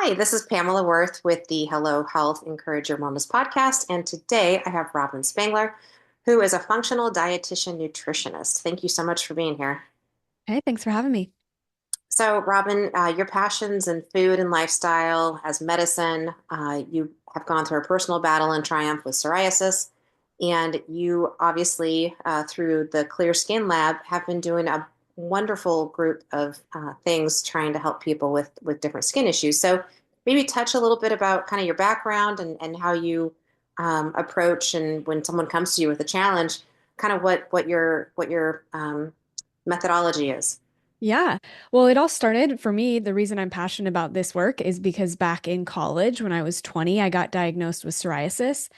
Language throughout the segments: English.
Hi, this is Pamela Wirth with the Hello Health Encourage Your Wellness podcast. And today I have Robyn Spangler, who is a functional dietitian nutritionist. Thank you so much for being here. Hey, thanks for having me. So, Robyn, your passions in food and lifestyle as medicine, you have gone through a personal battle and triumph with psoriasis. And you obviously, through the Clear Skin Lab, have been doing a wonderful group of things trying to help people with different skin issues. So, maybe touch a little bit about kind of your background and how you approach and when someone comes to you with a challenge, kind of what your methodology is. Yeah. Well, it all started for me. The reason I'm passionate about this work is because back in college, when I was 20, I got diagnosed with psoriasis,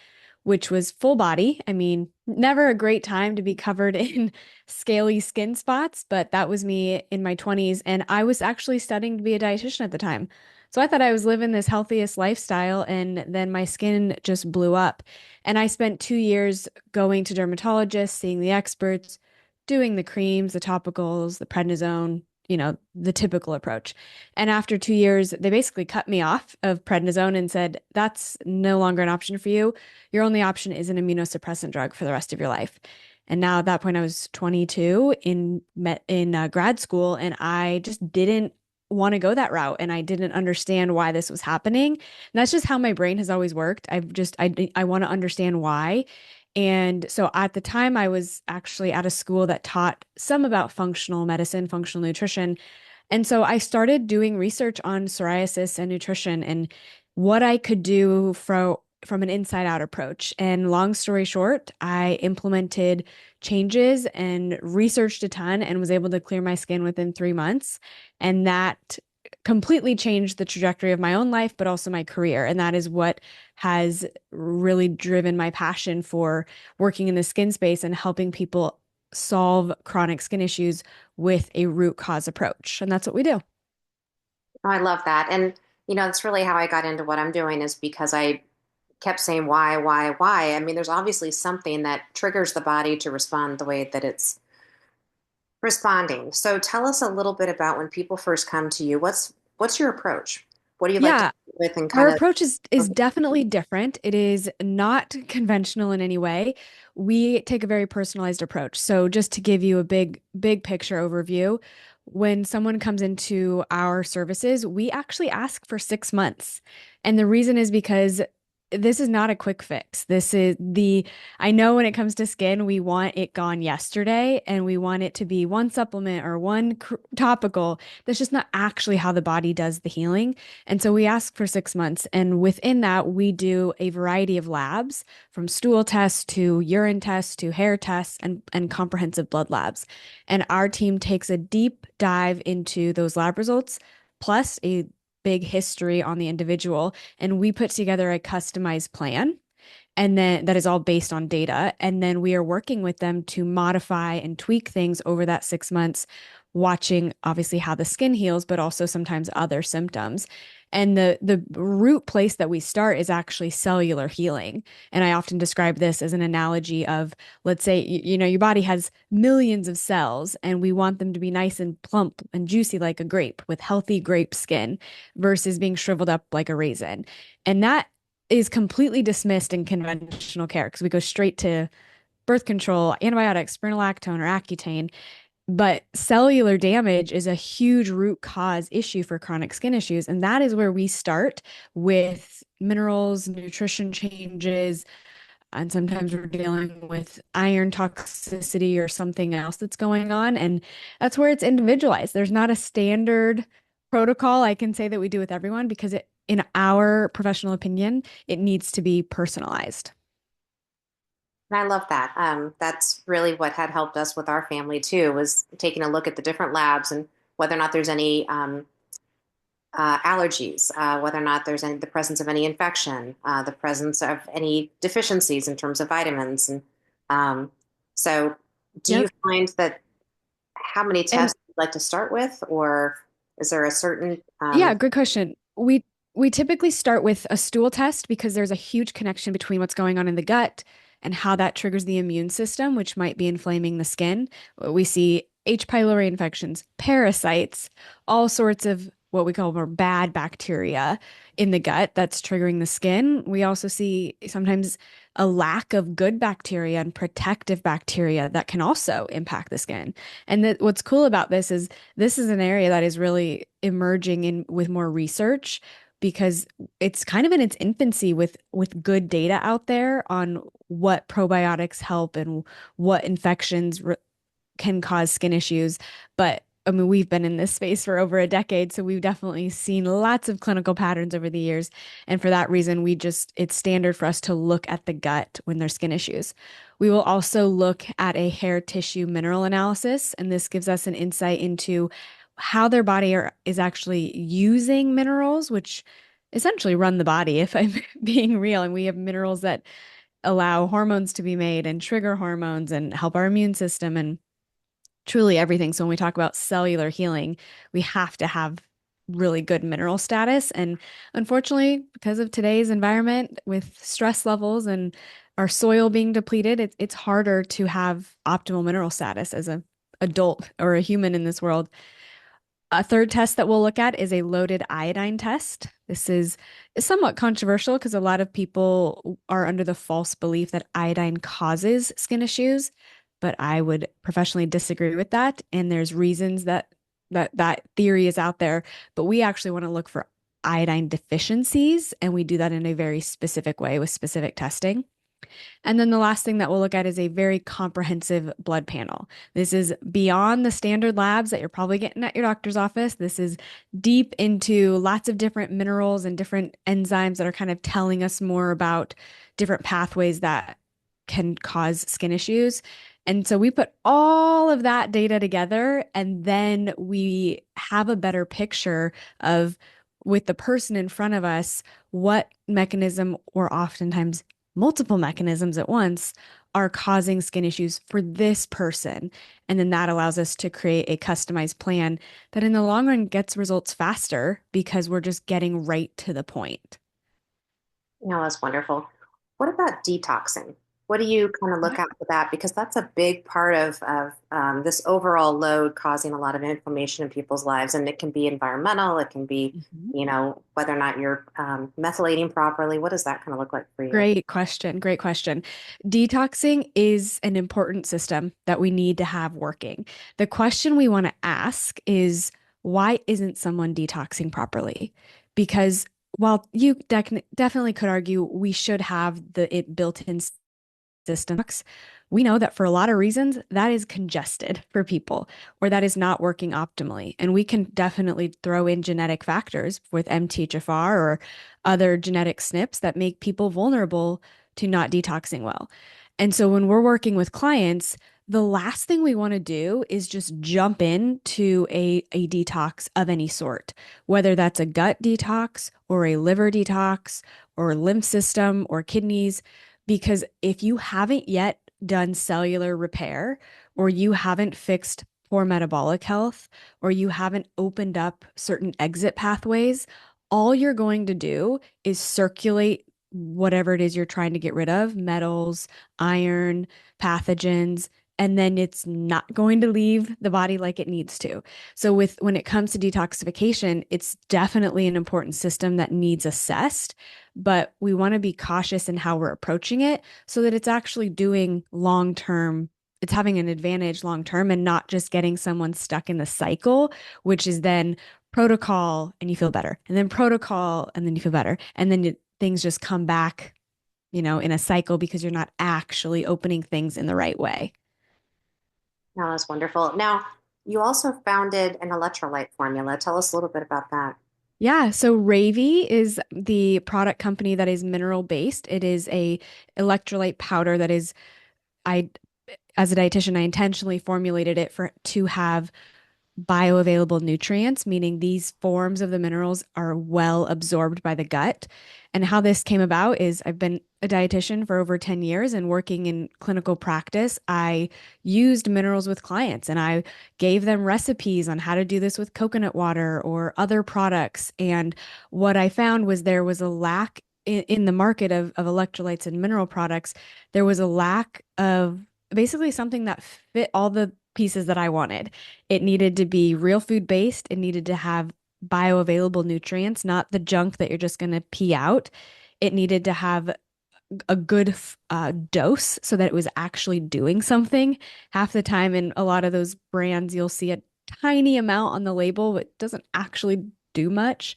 which was full body. I mean, never a great time to be covered in scaly skin spots, but that was me in my 20s. And I was actually studying to be a dietitian at the time. So I thought I was living this healthiest lifestyle, and then my skin just blew up. And I spent 2 years going to dermatologists, seeing the experts, doing the creams, the topicals, the prednisone, the typical approach. And after 2 years, they basically cut me off of prednisone and said, that's no longer an option for you. Your only option is an immunosuppressant drug for the rest of your life. And now at that point, I was 22 in grad school, and I just didn't want to go that route, and I didn't understand why this was happening. And that's just how my brain has always worked. I want to understand why. And so at the time, I was actually at a school that taught some about functional medicine, functional nutrition. And so I started doing research on psoriasis and nutrition and what I could do from an inside out approach. And long story short, I implemented changes and researched a ton and was able to clear my skin within 3 months. And that completely changed the trajectory of my own life, but also my career. And that is what has really driven my passion for working in the skin space and helping people solve chronic skin issues with a root cause approach. And that's what we do. Oh, I love that. And, that's really how I got into what I'm doing is because I kept saying, why? I mean, there's obviously something that triggers the body to respond the way that it's responding. So tell us a little bit about when people first come to you. What's your approach? What do you like to Yeah, do with and our kind of, approach is definitely different. It is not conventional in any way. We take a very personalized approach. So just to give you a big picture overview, when someone comes into our services, we actually ask for 6 months. And the reason is because this is not a quick fix. I know when it comes to skin, we want it gone yesterday and we want it to be one supplement or one topical. That's just not actually how the body does the healing. And so we ask for 6 months. And within that, we do a variety of labs from stool tests to urine tests to hair tests and comprehensive blood labs. And our team takes a deep dive into those lab results, plus a big history on the individual. And we put together a customized plan. And then that is all based on data. And then we are working with them to modify and tweak things over that 6 months, watching obviously how the skin heals, but also sometimes other symptoms. And the root place that we start is actually cellular healing. And I often describe this as an analogy of, let's say, your body has millions of cells, and we want them to be nice and plump and juicy like a grape with healthy grape skin versus being shriveled up like a raisin. And that is completely dismissed in conventional care because we go straight to birth control, antibiotics, spironolactone, or Accutane. But cellular damage is a huge root cause issue for chronic skin issues. And that is where we start with minerals, nutrition changes. And sometimes we're dealing with iron toxicity or something else that's going on. And that's where it's individualized. There's not a standard protocol I can say that we do with everyone because in our professional opinion, it needs to be personalized. and I love that. That's really what had helped us with our family too, was taking a look at the different labs and whether or not there's any allergies, whether or not there's the presence of any infection, the presence of any deficiencies in terms of vitamins. And um, so, do you Yep. find that how many And tests you'd like to start with, or is there a certain yeah, good question. We typically start with a stool test because there's a huge connection between what's going on in the gut and how that triggers the immune system, which might be inflaming the skin. We see H. pylori infections, parasites, all sorts of what we call more bad bacteria in the gut that's triggering the skin. We also see sometimes a lack of good bacteria and protective bacteria that can also impact the skin. And that what's cool about this is an area that is really emerging in with more research because it's kind of in its infancy with good data out there on what probiotics help and what infections can cause skin issues. But I mean, we've been in this space for over a decade, so we've definitely seen lots of clinical patterns over the years. And for that reason, it's standard for us to look at the gut when there's skin issues. We will also look at a hair tissue mineral analysis, and this gives us an insight into how their is actually using minerals, which essentially run the body, if I'm being real. And we have minerals that allow hormones to be made and trigger hormones and help our immune system and truly everything. So when we talk about cellular healing, we have to have really good mineral status. And unfortunately, because of today's environment with stress levels and our soil being depleted, it's harder to have optimal mineral status as an adult or a human in this world. A third test that we'll look at is a loaded iodine test. This is somewhat controversial because a lot of people are under the false belief that iodine causes skin issues, but I would professionally disagree with that. And there's reasons that theory is out there, but we actually want to look for iodine deficiencies, and we do that in a very specific way with specific testing. And then the last thing that we'll look at is a very comprehensive blood panel. This is beyond the standard labs that you're probably getting at your doctor's office. This is deep into lots of different minerals and different enzymes that are kind of telling us more about different pathways that can cause skin issues. And so we put all of that data together, and then we have a better picture of, with the person in front of us, what mechanism or oftentimes multiple mechanisms at once are causing skin issues for this person. And then that allows us to create a customized plan that in the long run gets results faster because we're just getting right to the point. No, that's wonderful. What about detoxing? What do you kind of look at for that? Because that's a big part of this overall load causing a lot of inflammation in people's lives. And it can be environmental, it can be, Mhm. whether or not you're methylating properly. What does that kind of look like for you? Great question. Great question. Detoxing is an important system that we need to have working. The question we want to ask is, why isn't someone detoxing properly? Because while you definitely could argue we should have it built in systems, we know that for a lot of reasons that is congested for people or that is not working optimally. And we can definitely throw in genetic factors with MTHFR or other genetic SNPs that make people vulnerable to not detoxing well. And so when we're working with clients, the last thing we want to do is just jump into a detox of any sort, whether that's a gut detox or a liver detox or lymph system or kidneys. Because if you haven't yet done cellular repair, or you haven't fixed poor metabolic health, or you haven't opened up certain exit pathways, all you're going to do is circulate whatever it is you're trying to get rid of, metals, iron, pathogens, and then it's not going to leave the body like it needs to. So when it comes to detoxification, it's definitely an important system that needs assessed, but we want to be cautious in how we're approaching it so that it's actually doing long term, it's having an advantage long term and not just getting someone stuck in the cycle, which is then protocol and you feel better, and then protocol and then you feel better. And then things just come back, in a cycle because you're not actually opening things in the right way. No, that's wonderful. Now, you also founded an electrolyte formula. Tell us a little bit about that. Yeah, so RAYVI is the product company that is mineral based. It is a electrolyte powder that is I as a dietitian, I intentionally formulated it for to have bioavailable nutrients, meaning these forms of the minerals are well absorbed by the gut. And how this came about is I've been a dietitian for over 10 years and working in clinical practice. I used minerals with clients and I gave them recipes on how to do this with coconut water or other products. And what I found was there was a lack in the market of electrolytes and mineral products. There was a lack of basically something that fit all the pieces that I wanted. It needed to be real food based. It needed to have bioavailable nutrients, not the junk that you're just going to pee out. It needed to have a good dose so that it was actually doing something. Half the time in a lot of those brands, you'll see a tiny amount on the label, but it doesn't actually do much.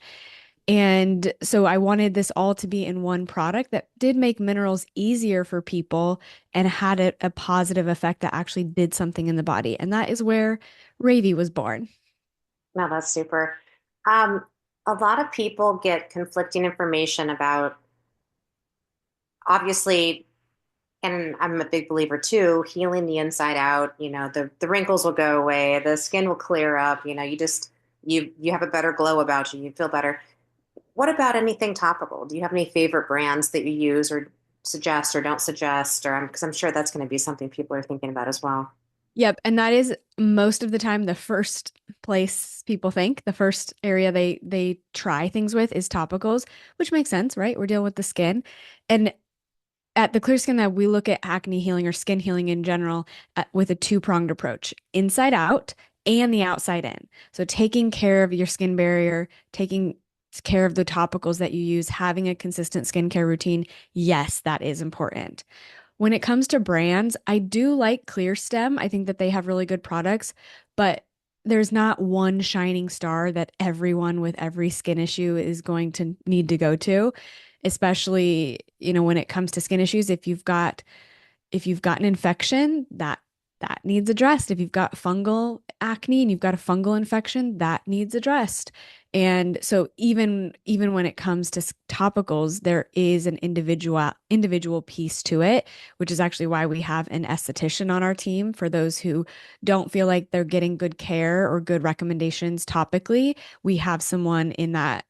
And so I wanted this all to be in one product that did make minerals easier for people and had a positive effect that actually did something in the body. And that is where RAYVI was born. No, that's super. Um, a lot of people get conflicting information about, obviously, and I'm a big believer too, healing the inside out. The wrinkles will go away, the skin will clear up. You have a better glow about you. You feel better. What about anything topical? Do you have any favorite brands that you use or suggest or don't suggest? Or because I'm sure that's going to be something people are thinking about as well. Yep, and that is most of the time the first place people think, the first area they try things with is topicals, which makes sense, right? We're dealing with the skin. And at the Clear Skin Lab, we look at acne healing or skin healing in general with a two-pronged approach, inside out and the outside in. So taking care of your skin barrier, taking care of the topicals that you use, having a consistent skincare routine, yes, that is important. When it comes to brands, I do like Clear Stem. I think that they have really good products, but there's not one shining star that everyone with every skin issue is going to need to go to, especially, when it comes to skin issues. If you've got an infection, that needs addressed. If you've got fungal acne and you've got a fungal infection, that needs addressed. And so even when it comes to topicals, there is an individual piece to it, which is actually why we have an esthetician on our team for those who don't feel like they're getting good care or good recommendations topically. We have someone in that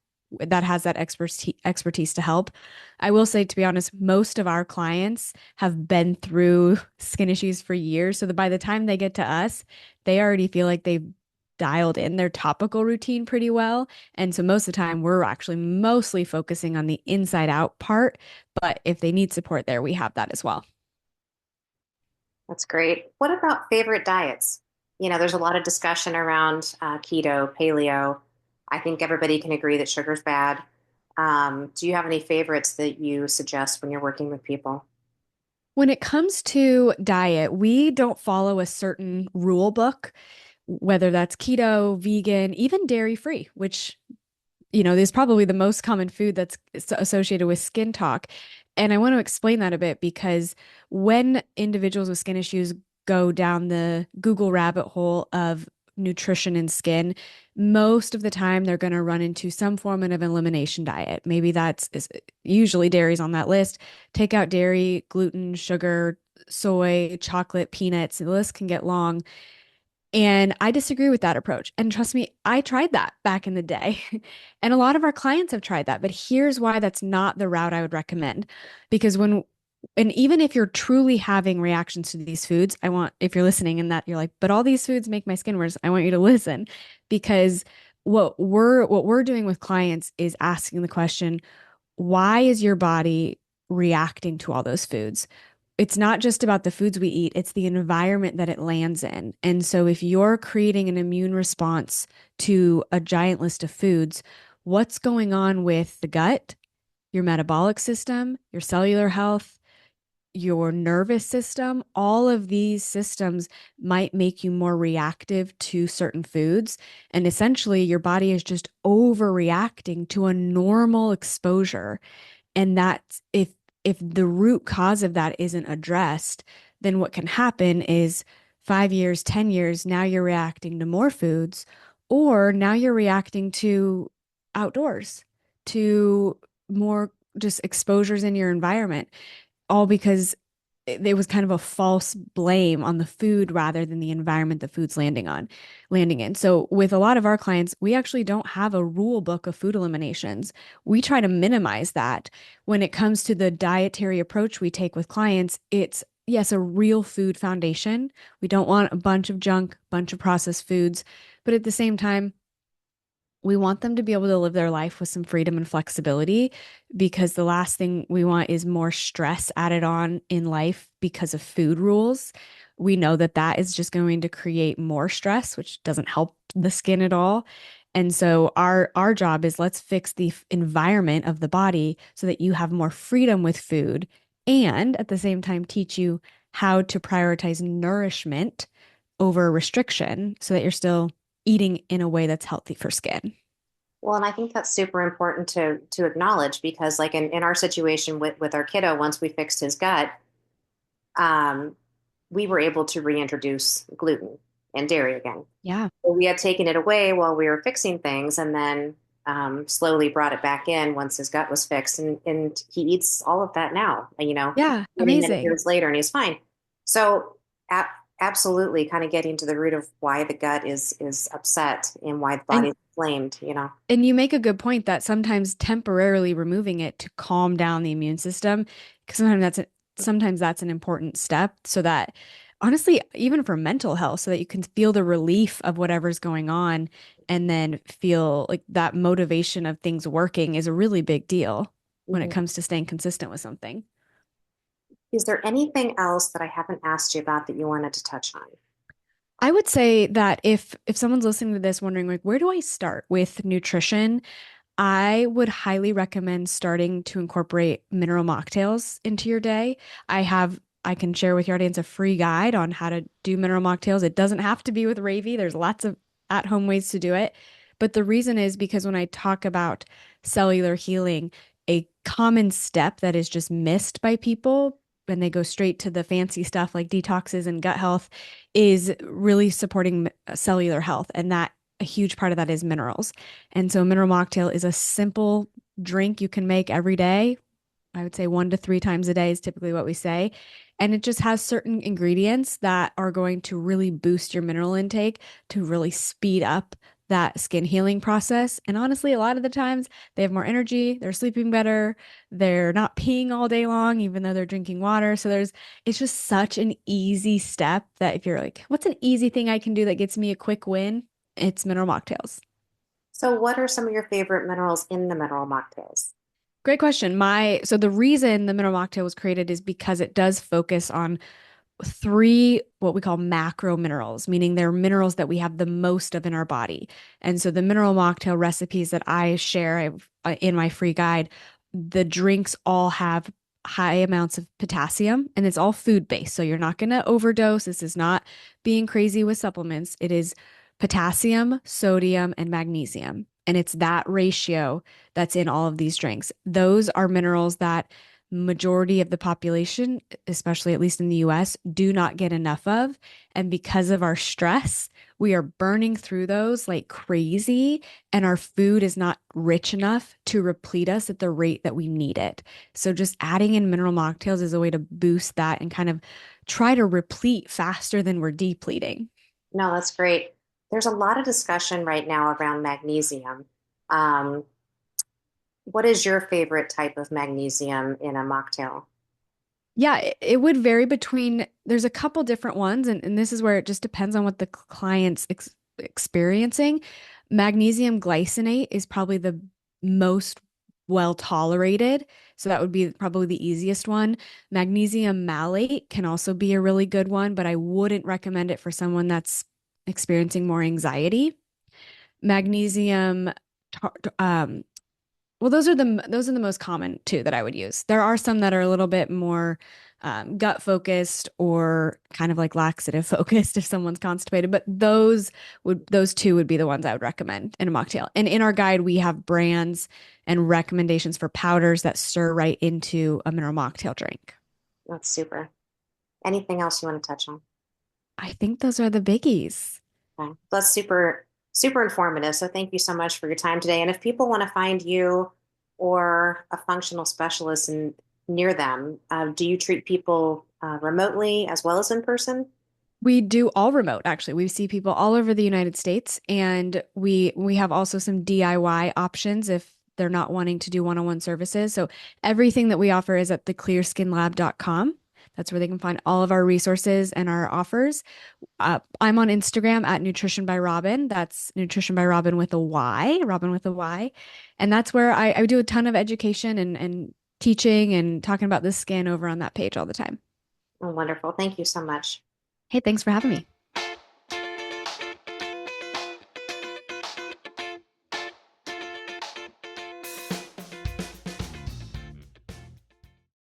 has that expertise to help. I will say, to be honest, most of our clients have been through skin issues for years. So that by the time they get to us, they already feel like they've dialed in their topical routine pretty well. And so most of the time, we're actually mostly focusing on the inside out part. But if they need support there, we have that as well. That's great. What about favorite diets? There's a lot of discussion around keto, paleo. I think everybody can agree that sugar's bad. Do you have any favorites that you suggest when you're working with people? When it comes to diet, we don't follow a certain rule book, whether that's keto, vegan, even dairy free, which is probably the most common food that's associated with skin talk. And I want to explain that a bit because when individuals with skin issues go down the Google rabbit hole of nutrition and skin, most of the time they're going to run into some form of an elimination diet. Maybe usually dairy's on that list. Take out dairy, gluten, sugar, soy, chocolate, peanuts. The list can get long. And I disagree with that approach. And trust me, I tried that back in the day. And a lot of our clients have tried that. But here's why that's not the route I would recommend. Because and even if you're truly having reactions to these foods, if you're listening and that you're like, but all these foods make my skin worse, I want you to listen. Because what we're doing with clients is asking the question, why is your body reacting to all those foods? It's not just about the foods we eat, it's the environment that it lands in. And so if you're creating an immune response to a giant list of foods, what's going on with the gut, your metabolic system, your cellular health, your nervous system? All of these systems might make you more reactive to certain foods. And essentially, your body is just overreacting to a normal exposure. And that's if the root cause of that isn't addressed, then what can happen is 5 years, 10 years, now you're reacting to more foods, or now you're reacting to outdoors, to more just exposures in your environment, all because it was kind of a false blame on the food rather than the environment the food's landing in. So with a lot of our clients, we actually don't have a rule book of food eliminations. We try to minimize that. When it comes to the dietary approach we take with clients, it's yes, a real food foundation. We don't want a bunch of junk, bunch of processed foods, but at the same time, we want them to be able to live their life with some freedom and flexibility because the last thing we want is more stress added on in life because of food rules. We know that that is just going to create more stress, which doesn't help the skin at all. And so our job is let's fix the environment of the body so that you have more freedom with food and at the same time teach you how to prioritize nourishment over restriction so that you're still eating in a way that's healthy for skin. Well, and I think that's super important to acknowledge because like in our situation with our kiddo, once we fixed his gut, um, we were able to reintroduce gluten and dairy again. Yeah. So we had taken it away while we were fixing things and then slowly brought it back in once his gut was fixed. And he eats all of that now, Yeah, many, many amazing. years later, and he's fine. So a absolutely kind of getting to the root of why the gut is upset and why the And body's inflamed. And you make a good point that sometimes temporarily removing it to calm down the immune system, because sometimes that's an important step so that honestly, even for mental health, so that you can feel the relief of whatever's going on and then feel like that motivation of things working is a really big deal when it Mhm. comes to staying consistent with something. Is there anything else that I haven't asked you about that you wanted to touch on? I would say that if someone's listening to this wondering like where do I start with nutrition? I would highly recommend starting to incorporate mineral mocktails into your day. I can share with your audience a free guide on how to do mineral mocktails. It doesn't have to be with RAYVI. There's lots of at-home ways to do it. But the reason is because when I talk about cellular healing, a common step that is just missed by people when they go straight to the fancy stuff like detoxes and gut health is really supporting cellular health. And that a huge part of that is minerals. And so, a mineral mocktail is a simple drink you can make every day. I would say 1 to 3 times a day is typically what we say. And it just has certain ingredients that are going to really boost your mineral intake to really speed up that skin healing process. And honestly, a lot of the times they have more energy, they're sleeping better, they're not peeing all day long, even though they're drinking water. So it's just such an easy step that if you're like, what's an easy thing I can do that gets me a quick win? It's mineral mocktails. So, what are some of your favorite minerals in the mineral mocktails? Great question. So the reason the mineral mocktail was created is because it does focus on three what we call macro minerals, meaning they're minerals that we have the most of in our body. And so the mineral mocktail recipes that I share in my free guide, the drinks all have high amounts of potassium and it's all food based. So you're not going to overdose. This is not being crazy with supplements. It is potassium, sodium, and magnesium. And it's that ratio that's in all of these drinks. Those are minerals that majority of the population, especially at least in the US, do not get enough of. And because of our stress, we are burning through those like crazy, and our food is not rich enough to replete us at the rate that we need it. So, just adding in mineral mocktails is a way to boost that and kind of try to replete faster than we're depleting. No, that's great. There's a lot of discussion right now around magnesium. Um, what is your favorite type of magnesium in a mocktail? Yeah, it would vary between, there's a couple different ones, and this is where it just depends on what the client's experiencing. Magnesium glycinate is probably the most well tolerated. So that would be probably the easiest one. Magnesium malate can also be a really good one, but I wouldn't recommend it for someone that's experiencing more anxiety. Magnesium well, those are the most common two that I would use. There are some that are a little bit more gut focused or kind of like laxative focused if someone's constipated, but those two would be the ones I would recommend in a mocktail. And in our guide, we have brands and recommendations for powders that stir right into a mineral mocktail drink. That's super. Anything else you want to touch on? I think those are the biggies. Okay. That's super, super informative. So thank you so much for your time today. And if people want to find you or a functional specialist near them, do you treat people remotely as well as in person? We do all remote, actually. We see people all over the United States, and we have also some DIY options if they're not wanting to do one-on-one services. So everything that we offer is at theclearskinlab.com. That's where they can find all of our resources and our offers. I'm on Instagram at Nutrition by Robyn. That's Nutrition by Robyn with a Y, Robyn with a Y. And that's where I do a ton of education and teaching and talking about the skin over on that page all the time. Oh, wonderful. Thank you so much. Hey, thanks for having me.